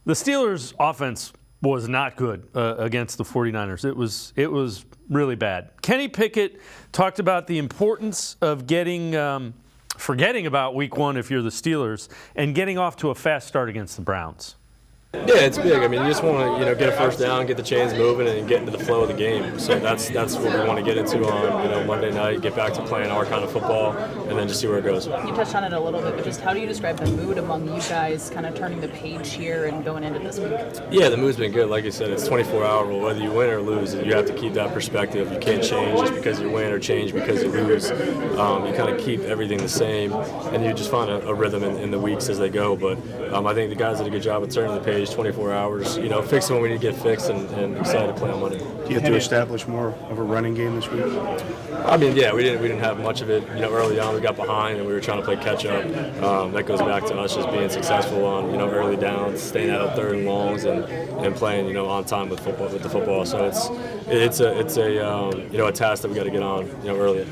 The Steelers' offense was not good against the 49ers. It was really bad. Kenny Pickett talked about the importance of forgetting about week one if you're the Steelers and getting off to a fast start against the Browns. Yeah, it's big. I mean, you just want to, get a first down, get the chains moving, and get into the flow of the game. So that's what we want to get into on Monday night. Get back to playing our kind of football, and then just see where it goes. You touched on it a little bit, but just how do you describe the mood among you guys, kind of turning the page here and going into this week? Yeah, the mood's been good. Like you said, it's 24-hour rule. Whether you win or lose, you have to keep that perspective. You can't change just because you win or change because you lose. You kind of keep everything the same, and you just find a rhythm in the weeks as they go. But I think the guys did a good job of turning the page. 24 hours, fixing what we need to get fixed, and excited to play on Monday. Do you have to establish more of a running game this week? I mean, yeah, we didn't have much of it. Early on we got behind and we were trying to play catch up. That goes back to us just being successful on early downs, staying out of third and longs, and playing on time with the football. So it's a task that we got to get on early.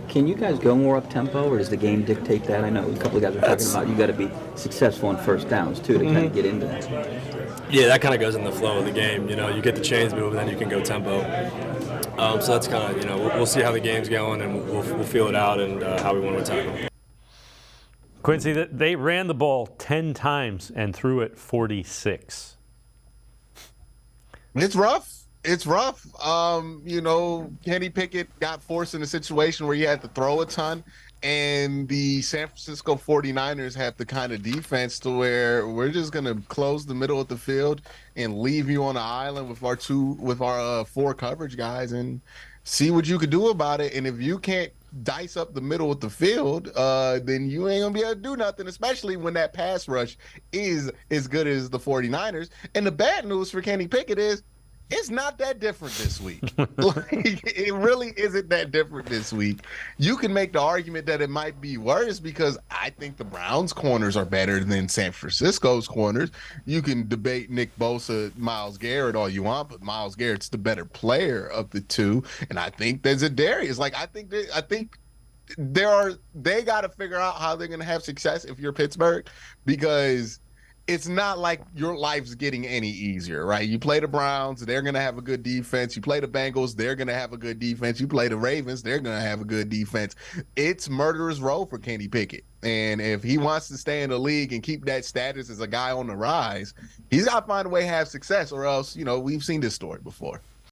Can you guys go more up tempo, or does the game dictate that? I know a couple of guys are talking about you got to be successful on first downs too to kind of get into that. Yeah, that kind of goes in the flow of the game. You get the chains moving, then you can go tempo. So that's kind of we'll see how the game's going, and we'll feel it out and how we want to attack them. Quincy, they ran the ball 10 times and threw it 46. It's rough. It's rough. Kenny Pickett got forced in a situation where he had to throw a ton, and the San Francisco 49ers have the kind of defense to where we're just going to close the middle of the field and leave you on the island with our four coverage guys and see what you could do about it. And if you can't dice up the middle of the field, then you ain't going to be able to do nothing, especially when that pass rush is as good as the 49ers. And the bad news for Kenny Pickett is it's not that different this week. It really isn't that different this week. You can make the argument that it might be worse because I think the Browns' corners are better than San Francisco's corners. You can debate Nick Bosa, Myles Garrett all you want, but Myles Garrett's the better player of the two. And I think there's a Darius. I think they got to figure out how they're going to have success if you're Pittsburgh, because it's not like your life's getting any easier, right? You play the Browns, they're going to have a good defense. You play the Bengals, they're going to have a good defense. You play the Ravens, they're going to have a good defense. It's murderer's row for Kenny Pickett. And if he wants to stay in the league and keep that status as a guy on the rise, he's got to find a way to have success, or else, we've seen this story before.